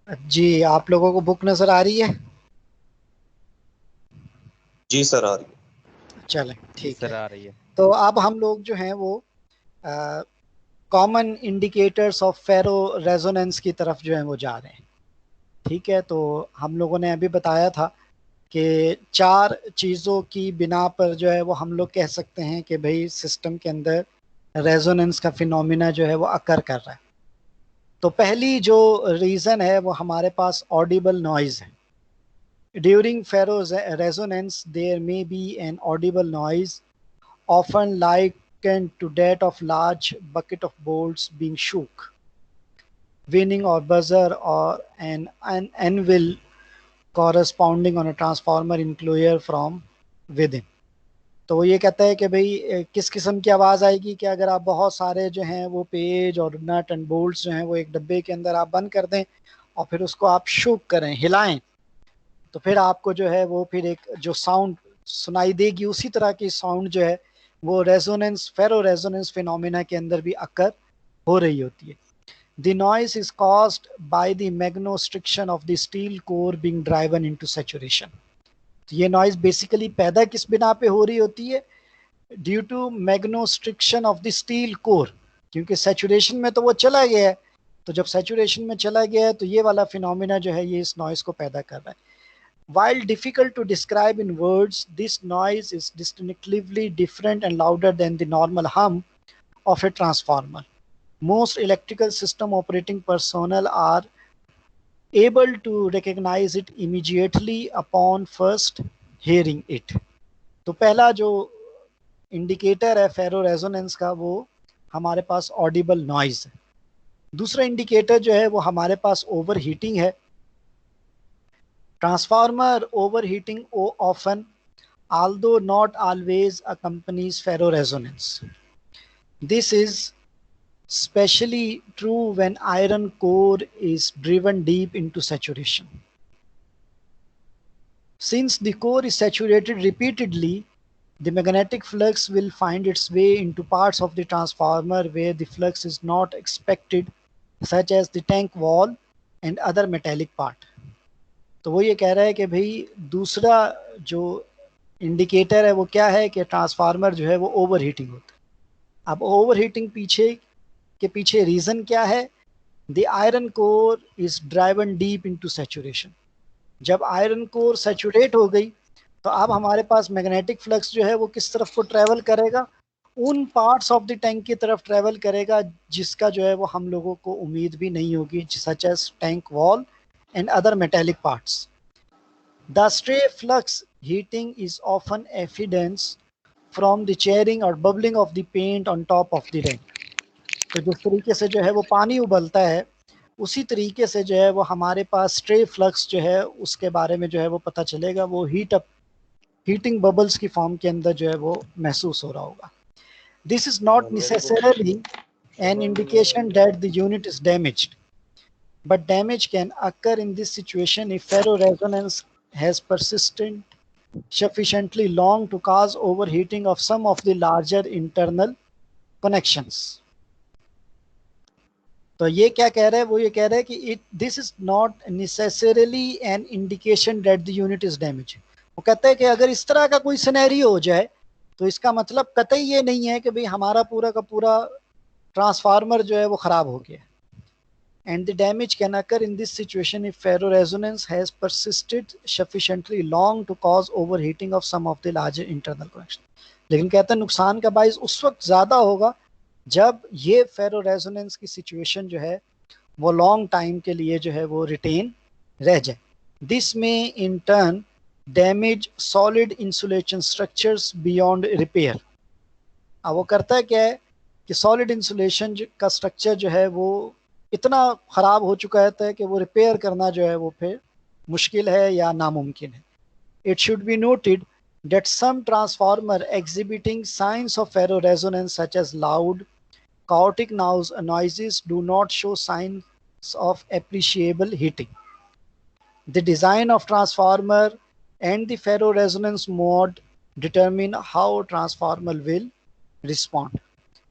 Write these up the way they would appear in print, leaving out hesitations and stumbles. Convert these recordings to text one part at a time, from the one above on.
जी, आप लोगों को बुक नजर आ रही है? जी सर, आ रही है। चलें, जी ठीक सर, है। आ रही है। तो अब हम लोग जो हैं वो common indicators of ferro resonance की तरफ जो है वो जा रहे हैं। ठीक है, तो हम लोगों ने अभी बताया था कि चार चीज़ों की बिना पर जो है वो हम लोग कह सकते हैं कि भाई सिस्टम के अंदर रेजोनेंस का फिनोमिना जो है वो अकर कर रहा है। तो पहली जो रीज़न है वो हमारे पास ऑडिबल नॉइज़ है। During ferro resonance there may be an audible noise often likened to that of large bucket of bolts being shook, winning or buzzer or an anvil corresponding on a transformer enclosure from within। तो वो ये कहता है कि भाई किस किस्म की आवाज़ आएगी कि अगर आप बहुत सारे जो हैं वो पेज और नट एंड बोल्ट्स जो हैं वो एक डब्बे के अंदर आप बंद कर दें और फिर उसको आप शुक करें, हिलाएं, तो फिर आपको जो है वो फिर एक जो साउंड सुनाई देगी, उसी तरह की साउंड जो है वो रेजोनेंस फेरो रेजोनेंस फिनोमिना के अंदर भी अकर हो रही होती है। The noise is caused by the magnetostriction of the steel core being driven into saturation. तो ये नॉइस बेसिकली पैदा किस बिना पे हो रही होती है? Due to magnetostriction of the steel core, क्योंकि सैचुरेशन में तो वो चला गया है। तो जब सैचुरेशन में चला गया है तो ये वाला फिनोमिना जो है ये इस नॉइस को पैदा कर रहा है। While difficult to describe in words, this noise is distinctively different and louder than the normal hum of a transformer. Most electrical system operating personnel are able to recognize it immediately upon first hearing it। तो पहला जो indicator है फेरो resonance का वो हमारे पास Audible noise है। दूसरा इंडिकेटर जो है वो हमारे पास ओवर हीटिंग है। Transformer over heating often, although not always, accompanies ferroresonance. This is especially true when iron core is driven deep into saturation. Since the core is saturated repeatedly, the magnetic flux will find its way into parts of the transformer where the flux is not expected, such as the tank wall and other metallic part। तो वो ये कह रहा है कि भाई दूसरा जो इंडिकेटर है वो क्या है कि ट्रांसफार्मर जो है वो ओवर हीटिंग होता है। अब ओवर हीटिंग पीछे रीजन क्या है? The iron core is driven deep into saturation. जब आयरन कोर सैचुरेट हो गई तो अब हमारे पास मैग्नेटिक फ्लक्स जो है वो किस तरफ को ट्रेवल करेगा? उन पार्ट्स ऑफ द टैंक की तरफ ट्रेवल करेगा जिसका जो है वो हम लोगों को उम्मीद भी नहीं होगी, such as tank wall and other metallic parts. The stray flux heating is often evidence from the charring or bubbling of the paint on top of the tank। तो जिस तरीके से जो है वो पानी उबलता है उसी तरीके से जो है वो हमारे पास स्ट्रे फ्लक्स जो है उसके बारे में जो है वो पता चलेगा, वो हीटिंग बबल्स की फॉर्म के अंदर जो है वो महसूस हो रहा होगा। This is not very good. Necessarily an indication that the unit is damaged, but damage can occur in this situation if ferro resonance has persisted sufficiently long to cause overheating of some of the larger internal connections। तो ये क्या कह रहा है? वो ये कह रहा है कि it this is not necessarily an indication that the unit is damage. वो कहता है कि अगर इस तरह का कोई सिनेरियो हो जाए तो इसका मतलब कतई ये नहीं है कि भाई हमारा पूरा का पूरा ट्रांसफार्मर जो है वो खराब हो गया। And the damage can occur in this situation if ferroresonance has persisted sufficiently long to cause overheating of some of the larger internal connections। लेकिन कहते हैं नुकसान का बाइस उस वक्त ज़्यादा होगा जब ये फेरो रेजोनेंस की सिचुएशन जो है वो लॉन्ग टाइम के लिए जो है वो रिटेन रह जाए। This may in turn damage solid insulation structures beyond repair. अब वो करता है क्या है कि सॉलिड इंसुलेशन का स्ट्रक्चर जो है वो इतना ख़राब हो चुका है कि वो रिपेयर करना जो है वो फिर मुश्किल है या नामुमकिन है। It should be noted that some transformer exhibiting signs of ferroresonance such as loud, chaotic noises do not show signs of appreciable heating। The design of transformer and the ferroresonance mode determine how transformer will respond।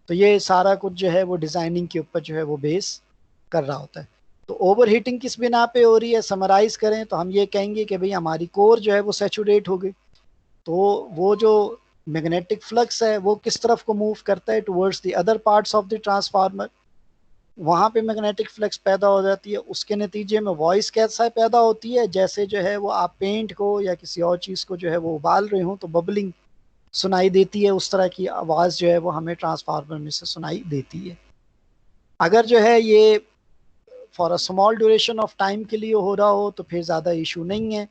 तो ये सारा कुछ जो है वो designing के ऊपर जो है वो बेस कर रहा होता है। तो ओवर हीटिंग किस बिना पे हो रही है, समराइज करें तो हम ये कहेंगे कि भाई हमारी कोर जो है वो सैचुरेट हो गई। तो वो जो मैग्नेटिक फ्लक्स है वो किस तरफ को मूव करता है, towards the other parts of the transformer. वहां पे मैग्नेटिक फ्लक्स पैदा हो जाती है। उसके नतीजे में वॉइस कैसा पैदा होती है, जैसे जो है वो आप पेंट को या किसी और चीज को जो है वो उबाल रहे हो तो बबलिंग सुनाई देती है, उस तरह की आवाज जो है वो हमें ट्रांसफार्मर में से सुनाई देती है। अगर जो है ये for a small duration of time के लिए हो रहा हो तो फिर ज़्यादा इशू नहीं है।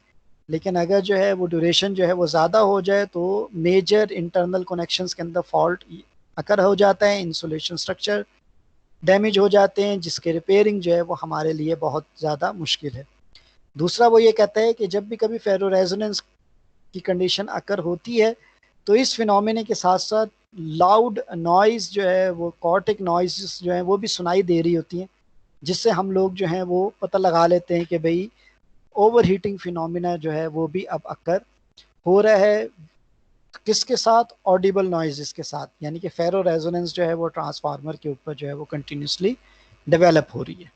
लेकिन अगर जो है वो ड्यूरेशन जो है वो ज़्यादा हो जाए तो मेजर इंटरनल कनेक्शंस के अंदर फॉल्ट अकर हो जाता है, इंसुलेशन स्ट्रक्चर डैमेज हो जाते हैं, जिसके रिपेयरिंग जो है वो हमारे लिए बहुत ज़्यादा मुश्किल है। दूसरा वो ये कहता है कि जब भी कभी फेरो रेजोनेंस की कंडीशन अकर होती है तो इस फिनोमेना के साथ साथ लाउड नॉइज़ जो है वो कॉर्टिक नॉइज़ जो है वो भी सुनाई दे रही होती हैं, जिससे हम लोग जो हैं वो पता लगा लेते हैं कि भाई ओवर हीटिंग फिनोमिना जो है वो भी अब अकर हो रहा है। किसके साथ, ऑडिबल नॉइजेस के साथ, यानी कि फेरो रेजोनेंस जो है वो ट्रांसफार्मर के ऊपर जो है वो कंटिन्यूसली डेवलप हो रही है।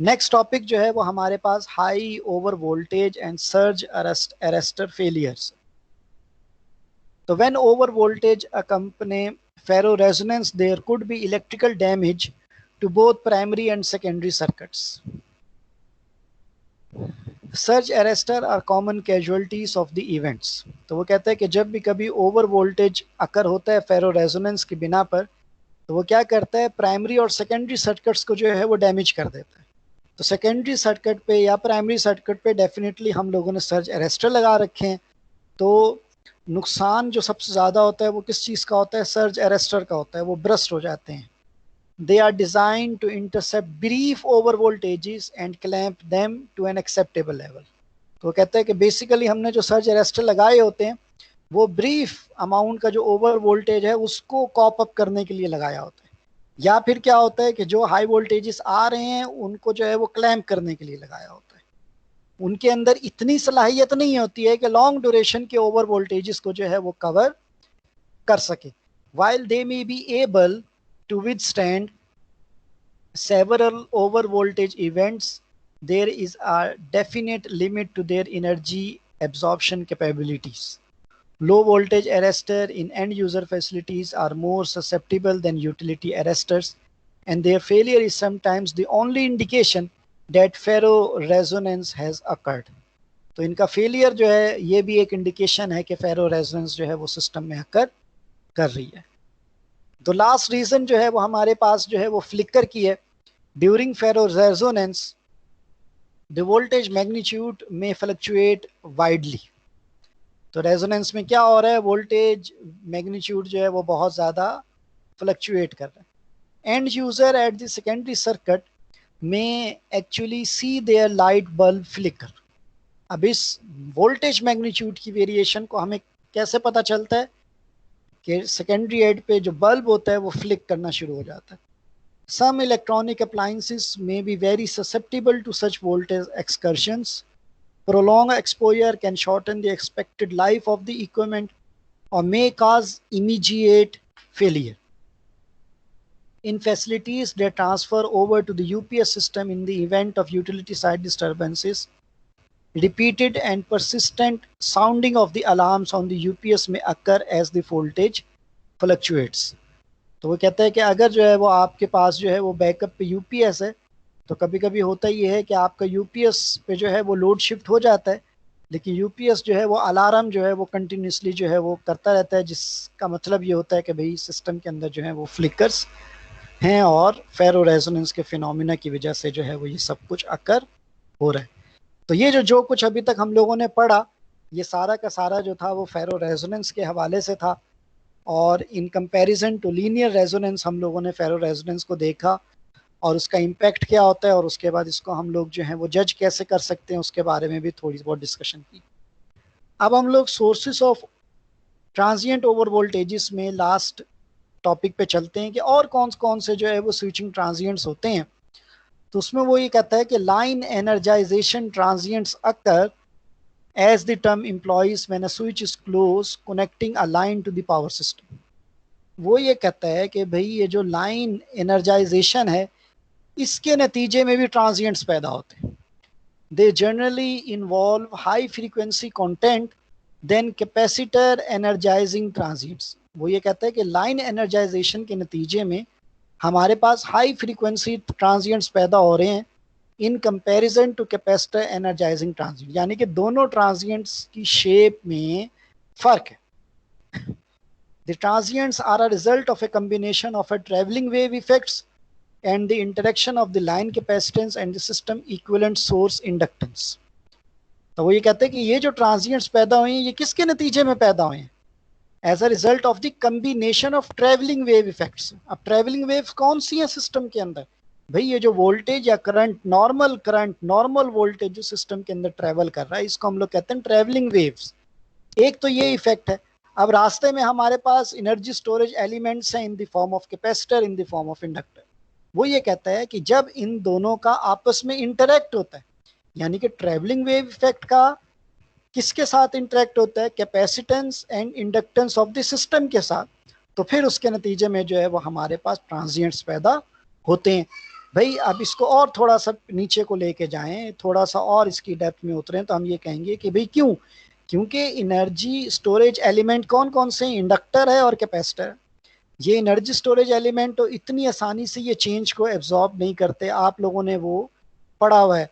नेक्स्ट टॉपिक जो है वो हमारे पास high over voltage and surge arrester failures. तो when over voltage accompany ferro resonance there could be electrical damage to both primary and secondary circuits. Surge arrestor are common casualties of the events. तो वो कहता है कि जब भी कभी over voltage अकर होता है फेरो रेजोनेंस की बिना पर, तो वो क्या करता है, प्राइमरी और सेकेंडरी सर्किट्स को जो है वो डैमेज कर देता है। तो सेकेंडरी सर्किट पे या प्राइमरी सर्किट पे डेफिनेटली हम लोगों ने सर्ज अरेस्टर लगा रखे हैं। तो नुकसान जो सबसे ज़्यादा होता है वो किस चीज़ का होता है, सर्ज अरेस्टर का होता है, वो ब्रस्ट हो जाते हैं। They are designed to intercept brief over voltages and clamp them to an acceptable level. तो वो कहते हैं कि बेसिकली हमने जो सर्ज अरेस्टर लगाए होते हैं वो ब्रीफ अमाउंट का जो ओवर वोल्टेज है उसको कॉप अप करने के लिए लगाया होता है, या फिर क्या होता है कि जो हाई वोल्टेजेस आ रहे हैं उनको जो है वो क्लैम्प करने के लिए लगाया होता है। उनके अंदर इतनी सलाहियत नहीं होती है कि लॉन्ग ड्यूरेशन के ओवर वोल्टेजेस को जो है वो कवर कर सके। While they may be able to withstand several over voltage events, there is a definite limit to their energy absorption capabilities. Low voltage arresters in end user facilities are more susceptible than utility arresters, and their failure is sometimes the only indication that ferro resonance has occurred. तो इनका failure जो है ये भी एक indication है कि फेरो resonance जो है वो सिस्टम में अकर कर रही है। तो लास्ट रीजन जो है वो हमारे पास जो है वो फ्लिकर की है। During ferro resonance the voltage magnitude may fluctuate widely. तो रेजोनेंस में क्या हो रहा है, वोल्टेज मैग्नीट्यूड जो है वो बहुत ज़्यादा फ्लक्चुएट कर रहा है। End user at the secondary circuit में actually see their light bulb flicker. अब इस वोल्टेज मैग्नीट्यूड की वेरिएशन को हमें कैसे पता चलता है कि सेकेंडरी एड पे जो बल्ब होता है वो फ्लिक करना शुरू हो जाता है। Some electronic appliances may be very susceptible to such voltage excursions. Prolonged exposure can shorten the expected life of the equipment or may cause immediate failure. In facilities that transfer over to the UPS system in the event of utility side disturbances, repeated and persistent sounding of the alarms on the UPS may occur as the voltage fluctuates. तो वो कहता है कि अगर जो है वो आपके पास जो है वो बैकअप पे यूपीएस है तो कभी कभी होता ये है कि आपका यूपीएस पे जो है वो लोड शिफ्ट हो जाता है, लेकिन यूपीएस जो है वो अलार्म जो है वो कंटिन्यूसली जो है वो करता रहता है, जिसका मतलब ये होता है कि भाई सिस्टम के अंदर जो है वो फ्लिकर्स हैं और फेरो रेजोनेंस के फिनोमिना की वजह से जो है वो ये सब कुछ अकर हो रहा है। तो ये जो कुछ अभी तक हम लोगों ने पढ़ा ये सारा का सारा जो था वो फेरो रेजोनेंस के हवाले से था, और in comparison to linear resonance हम लोगों ने फेरो रेजोनेंस को देखा और उसका इम्पैक्ट क्या होता है और उसके बाद इसको हम लोग जो है वो जज कैसे कर सकते हैं उसके बारे में भी थोड़ी बहुत डिस्कशन की। अब हम लोग sources of transient over voltages में लास्ट टॉपिक पे चलते हैं कि और कौन से जो है वो स्विचिंग ट्रांजिएंट्स होते हैं। तो उसमें वो ये कहता है कि line energization transients occur as the term implies when a switch is closed connecting a line to the power system. वो ये कहता है कि भाई ये जो लाइन एनर्जाइजेशन है इसके नतीजे में भी ट्रांजिएंट्स पैदा होते हैं। They generally involve high frequency content than capacitor energizing transients. वो ये कहता है कि लाइन एनर्जाइजेशन के नतीजे में हमारे पास हाई फ्रीक्वेंसी ट्रांजिएंट्स पैदा हो रहे हैं in comparison to capacitor energising transient, यानी कि दोनों ट्रांजिएंट्स की शेप में फर्क है। The transients are a result of a combination of a traveling wave effects and the interaction of the line capacitance and the system equivalent source inductance। तो वो ये कहते हैं कि ये जो ट्रांजिएंट्स पैदा हुए हैं ये किसके नतीजे में पैदा हुए हैं? As a result of the combination of travelling wave effects. अब ट्रेवलिंग वेव्स कौन सी हैं सिस्टम के अंदर? भाई ये जो वोल्टेज या करंट, नॉर्मल वोल्टेज जो सिस्टम के अंदर ट्रेवल कर रहा है, इसको हम लोग कहते हैं ट्रेवलिंग वेव्स। एक तो ये इफेक्ट है। अब रास्ते में हमारे पास एनर्जी स्टोरेज एलिमेंट्स हैं in the form of capacitor, in the form of inductor. वो ये कहता है कि जब इन दोनों का आपस में इंटरेक्ट होता है, यानी कि ट्रेवलिंग वेव इफेक्ट का किसके साथ इंटरेक्ट होता है? Capacitance and inductance of the system के साथ, तो फिर उसके नतीजे में जो है वो हमारे पास ट्रांजिएंट्स पैदा होते हैं। भाई अब इसको और थोड़ा सा नीचे को लेके जाएं, थोड़ा सा और इसकी डेप्थ में उतरें, तो हम ये कहेंगे कि भाई क्यों? क्योंकि एनर्जी स्टोरेज एलिमेंट कौन कौन से? इंडक्टर है और कैपेसिटर। ये एनर्जी स्टोरेज एलिमेंट तो इतनी आसानी से ये चेंज को एब्जॉर्ब नहीं करते। आप लोगों ने वो पढ़ा हुआ है,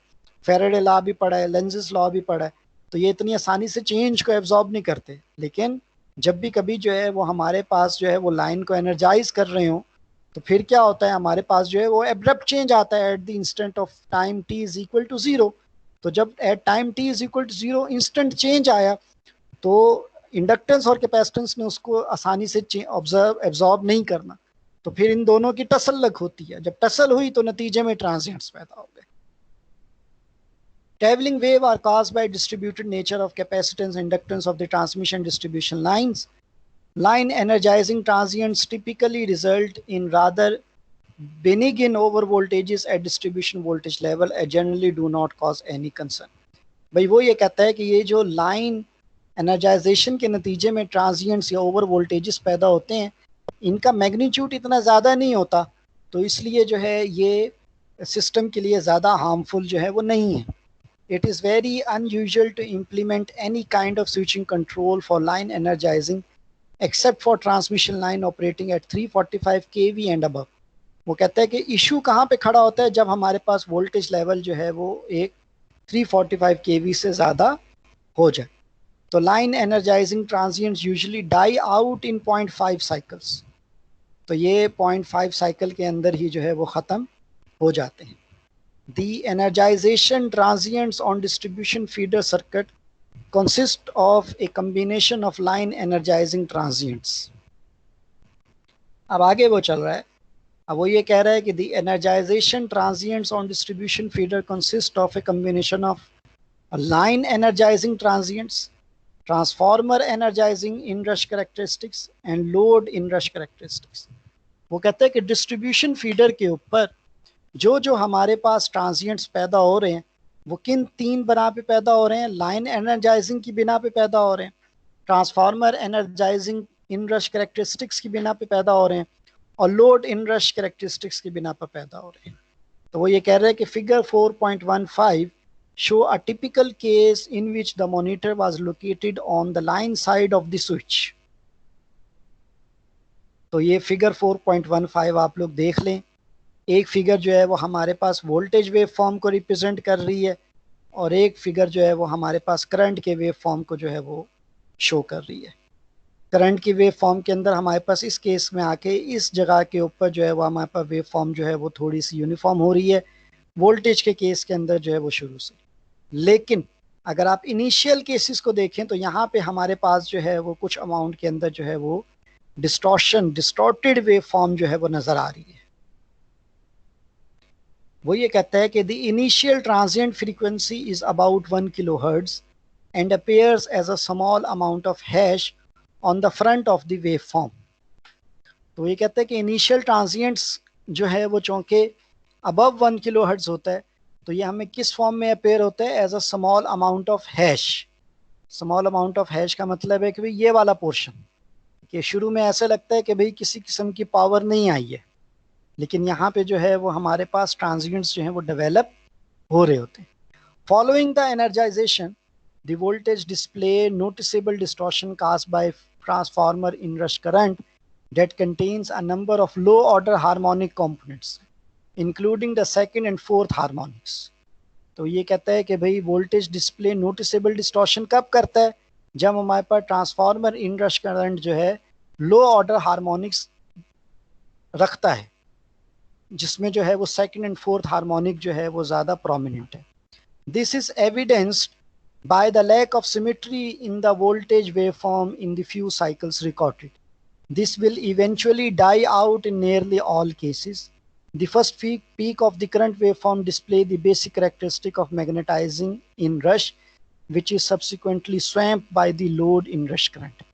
फेराडे लॉ भी पढ़ा है, लेंज़ेस लॉ भी पढ़ा है। तो ये इतनी आसानी से चेंज को एब्जॉर्ब नहीं करते, लेकिन जब भी कभी जो है वो हमारे पास जो है वो लाइन को एनर्जाइज कर रहे हो, तो फिर क्या होता है? हमारे पास जो है वो एब्रप्ट चेंज आता है at the instant of time t is equal to 0। तो जब at time t is equal to 0 instant change आया, तो इंडक्टेंस और कैपेसिटेंस ने उसको आसानी से एब्जॉर्ब नहीं करना, तो फिर इन दोनों की टसल होती है। जब टसल हुई तो नतीजे में ट्रांजिएंट्स पैदा हो गए। Traveling wave are caused by distributed nature of capacitance and inductance of the transmission distribution lines. Line energizing transients typically result in rather benign over voltages at distribution voltage level and generally do not cause any concern। भाई वो ये कहता है कि ये जो line एनर्जाइजेशन के नतीजे में ट्रांजिएंट्स या ओवर वोल्टेजेस पैदा होते हैं, इनका मैग्नीट्यूड इतना ज़्यादा नहीं होता, तो इसलिए जो है ये सिस्टम के लिए ज़्यादा हार्मफुल जो है वो नहीं है। It is very unusual to implement any kind of switching control for line energizing except for transmission line operating at 345 kV and above। वो कहता है कि इशू कहाँ पे खड़ा होता है? जब हमारे पास वोल्टेज लेवल जो है वो एक 345 kV से ज़्यादा हो जाए। तो line energizing transients usually die out in 0.5 cycles. तो ये 0.5 साइकिल के अंदर ही जो है वो ख़त्म हो जाते हैं। The energization transients on distribution feeder circuit consist of a combination of line energizing transients। अब आगे वो चल रहा है, अब वो ये कह रहा है कि the energization transients on distribution feeder consist of a combination of line energizing transients, transformer energizing inrush characteristics and load inrush characteristics। वो कहते हैं कि डिस्ट्रीब्यूशन फीडर के ऊपर जो हमारे पास ट्रांजिएंट्स पैदा हो रहे हैं वो किन तीन बना पे पैदा हो रहे हैं? लाइन एनर्जाइजिंग की बिना पे पैदा हो रहे हैं, ट्रांसफार्मर एनर्जाइजिंग इनरश कैरेक्टरिस्टिक्स की बिना पे पैदा हो रहे हैं, और लोड इनरश कैरेक्टरिस्टिक्स की बिना पे पैदा हो रहे हैं। तो वो ये कह रहे हैं कि figure 4.15 show a typical case in which the monitor was located on the line side of the switch. तो ये फिगर 4.15 आप लोग देख लें। एक फिगर जो है वो हमारे पास वोल्टेज वेव फॉर्म को रिप्रेजेंट कर रही है, और एक फिगर जो है वो हमारे पास करंट के वेव फॉर्म को जो है वो शो कर रही है। करंट की वेव फॉर्म के अंदर हमारे पास इस केस में आके इस जगह के ऊपर जो है वो हमारे पास वेव फॉर्म जो है वो थोड़ी सी यूनिफॉर्म हो रही है, वोल्टेज के केस के अंदर जो है वो शुरू से। लेकिन अगर आप इनिशियल केसेस को देखें तो यहाँ पे हमारे पास जो है वो कुछ अमाउंट के अंदर जो है वो डिस्टॉर्टेड वेव फॉर्म जो है वो नज़र आ रही है। वो ये कहता है कि the initial transient frequency is about 1 kilohertz and appears as a small amount of hash on the front of the wave form. तो ये कहता है कि इनिशियल ट्रांजिएंट्स जो है वो चूँकि अबव 1 किलोहर्ट्ज होता है, तो ये हमें किस फॉर्म में अपेयर होता है? As a small amount of hash. Small amount of hash का मतलब है कि भाई ये वाला पोर्शन, कि शुरू में ऐसा लगता है कि भाई किसी किस्म की पावर नहीं आई है, लेकिन यहाँ पे जो है वो हमारे पास ट्रांजिएंट्स जो हैं वो डेवलप हो रहे होते हैं। Following the energization the voltage display noticeable distortion caused by transformer inrush current that contains a number of low order harmonic components including the second and fourth harmonics। तो ये कहता है कि भाई वोल्टेज डिस्प्ले नोटिसेबल डिस्टॉर्शन कब करता है, जब हमारे पास ट्रांसफार्मर इनरश करंट जो है लो ऑर्डर हार्मोनिक्स रखता है, जिसमें जो है वो सेकंड एंड फोर्थ हार्मोनिक जो है वो ज़्यादा प्रोमिनेंट है। This is evidenced by the lack of symmetry in the voltage waveform in the few cycles recorded. This will eventually die out in nearly all cases. The first peak of the current waveform display the basic characteristic of magnetizing inrush, which is subsequently swamped by the load inrush current.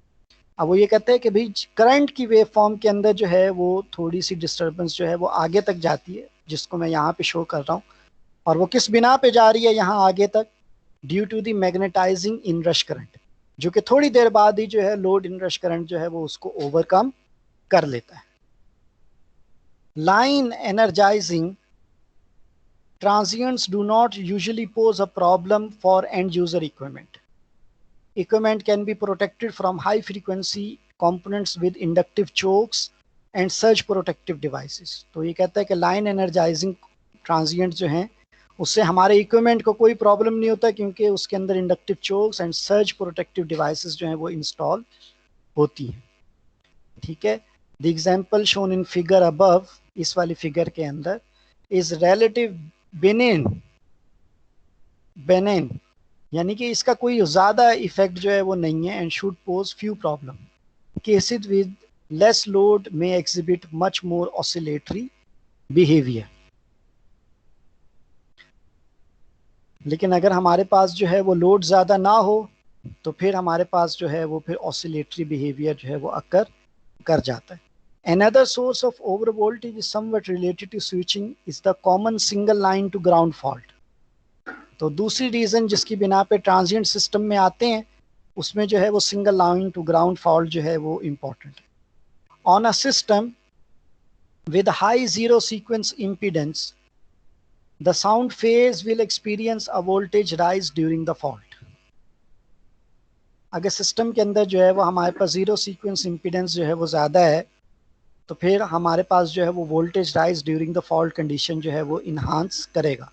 अब वो ये कहते हैं कि भाई current की waveform के अंदर जो है वो थोड़ी सी डिस्टर्बेंस जो है वो आगे तक जाती है, जिसको मैं यहाँ पे शो कर रहा हूँ, और वो किस बिना पे जा रही है यहाँ आगे तक, due to the magnetising inrush current, जो कि थोड़ी देर बाद ही जो है लोड इनरश करंट जो है वो उसको ओवरकम कर लेता है। Line energising transients do not usually pose a problem for end user equipment. Equipment can be protected from high frequency components with inductive chokes and surge protective devices. तो ये कहता है कि लाइन एनर्जाइजिंग ट्रांजिएंट जो हैं उससे हमारे equipment को कोई प्रॉब्लम नहीं होता, क्योंकि उसके अंदर inductive chokes and surge protective devices जो हैं वो इंस्टॉल होती हैं। ठीक है, the example shown in figure above, इस वाली फिगर के अंदर, इज रिलेटिव बेनिन, यानी कि इसका कोई ज़्यादा इफेक्ट जो है वो नहीं है, and should pose few problem. Cases with less load may exhibit much more oscillatory behaviour. लेकिन अगर हमारे पास जो है वो लोड ज़्यादा ना हो तो फिर हमारे पास जो है वो फिर ऑसिलेटरी बिहेवियर जो है वो अकर कर जाता है। Another source of overvoltage is somewhat related to switching is the common single line to ground fault। तो दूसरी रीज़न जिसकी बिना पे ट्रांजिएंट सिस्टम में आते हैं उसमें जो है वो single line to ground fault जो है वो इम्पोर्टेंट है। On a system with high zero sequence impedance the sound phase will experience a voltage rise during the fault। अगर सिस्टम के अंदर जो है वो हमारे पास जीरो सीक्वेंस इम्पीडेंस जो है वो ज़्यादा है तो फिर हमारे पास जो है वो voltage rise during the fault condition जो है वो इन्हांस करेगा।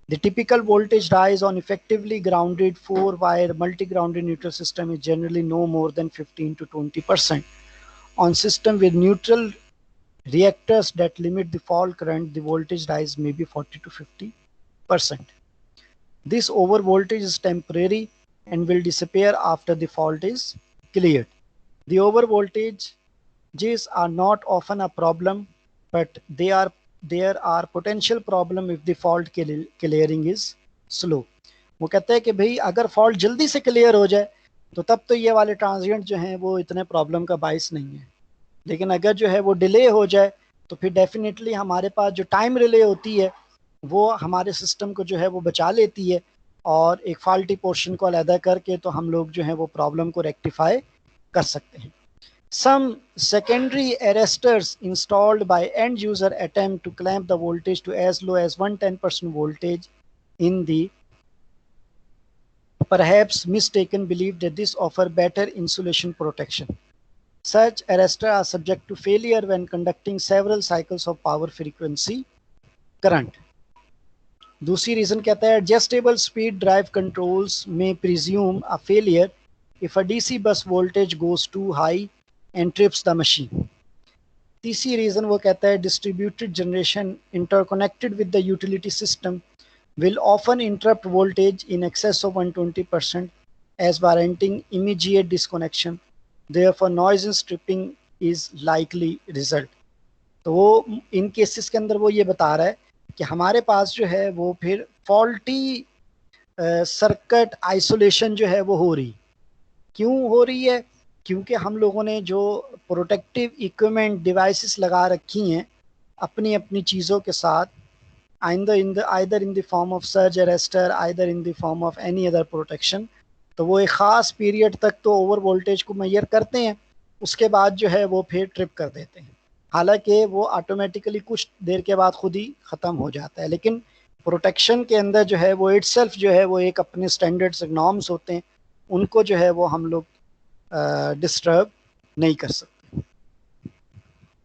The typical voltage rise on effectively grounded 4 wire multi grounded neutral system is generally no more than 15 to 20%। On system with neutral reactors that limit the fault current, the voltage rise may be 40 to 50%. This over voltage is temporary and will disappear after the fault is cleared. The over voltages are not often a problem, but there are potential problem if the fault clearing is slow। वो कहते हैं कि भाई अगर fault जल्दी से clear हो जाए तो तब तो ये वाले ट्रांजिएंट जो हैं वो इतने प्रॉब्लम का बाइस नहीं है, लेकिन अगर जो है वो डिले हो जाए तो फिर डेफिनेटली हमारे पास जो टाइम रिले होती है वो हमारे सिस्टम को जो है वो बचा लेती है, और एक फॉल्टी पोर्शन को अलहदा करके तो हम लोग जो है वो प्रॉब्लम को रेक्टिफाई कर सकते हैं। Some secondary arresters installed by end user attempt to clamp the voltage to as low as 110% voltage in the perhaps mistaken belief that this offer better insulation protection। Such arresters are subject to failure when conducting several cycles of power frequency current। दूसरी reason कहता है adjustable speed drive controls may presume a failure if a DC bus voltage goes too high and trips the machine। तीसरी reason वो कहता है distributed generation interconnected with the utility system will often interrupt voltage in excess of 120% as warranting immediate disconnection। Therefore noise and stripping is likely result। तो वो इन cases के अंदर वो ये बता रहा है कि हमारे पास जो है वो फिर फॉल्टी सर्किट आइसोलेशन जो है वो हो रही। क्यों हो रही है? क्योंकि हम लोगों ने जो प्रोटेक्टिव इक्विपमेंट डिवाइसेस लगा रखी हैं अपनी अपनी चीज़ों के साथ, either in the form of surge arrestor, either in the form of any other protection, तो वो एक ख़ास पीरियड तक तो ओवर वोल्टेज को मेजर करते हैं, उसके बाद जो है वो फिर ट्रिप कर देते हैं। हालांकि वो ऑटोमेटिकली कुछ देर के बाद खुद ही ख़त्म हो जाता है, लेकिन प्रोटेक्शन के अंदर जो है वो इटसेल्फ जो है वो एक अपने स्टैंडर्ड्स नॉर्म्स होते हैं, उनको जो है वो हम लोग डिस्टर्ब नहीं कर सकते.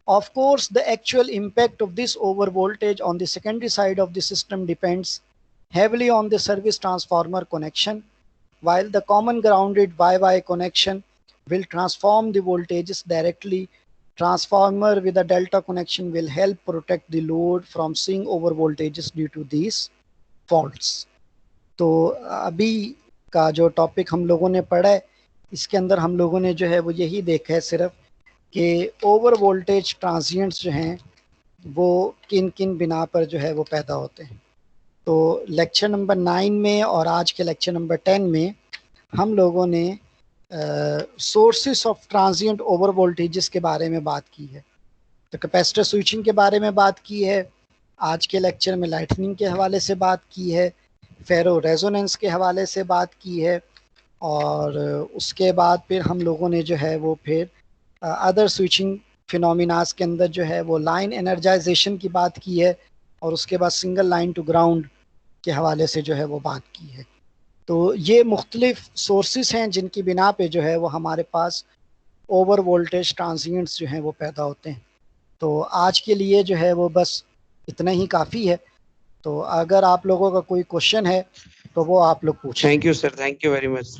Of course, the actual impact of this over voltage on the secondary side of the system depends heavily on the service transformer connection. While the common grounded Y-Y connection will transform the voltages directly, transformer with a delta connection will help protect the load from seeing over voltages due to these faults. तो अभी का जो topic हम लोगों ने पढ़ा है, इसके अंदर हम लोगों ने जो है वो यही देखा है सिर्फ कि ओवर वोल्टेज ट्रांजिएंट्स जो हैं वो किन किन बिना पर जो है वो पैदा होते हैं. तो लेक्चर नंबर 9 में और आज के लेक्चर नंबर 10 में हम लोगों ने sources of transient over voltages के बारे में बात की है. तो कैपेसिटर स्विचिंग के बारे में बात की है, आज के लेक्चर में लाइटनिंग के हवाले से बात की है, फेरो रेजोनेंस के हवाले से बात की है, और उसके बाद फिर हम लोगों ने जो है वो फिर अदर स्विचिंग फिनोमिनास के अंदर जो है वो लाइन एनर्जाइजेशन की बात की है, और उसके बाद सिंगल लाइन टू ग्राउंड के हवाले से जो है वो बात की है. तो ये मुख्तलिफ सोर्सेस हैं जिनकी बिना पे जो है वो हमारे पास ओवर वोल्टेज ट्रांजिएंट्स जो हैं वो पैदा होते हैं. तो आज के लिए जो है वो बस इतना ही काफ़ी है. तो अगर आप लोगों का कोई क्वेश्चन है तो वो आप लोग पूछें. Thank you sir, thank you very much.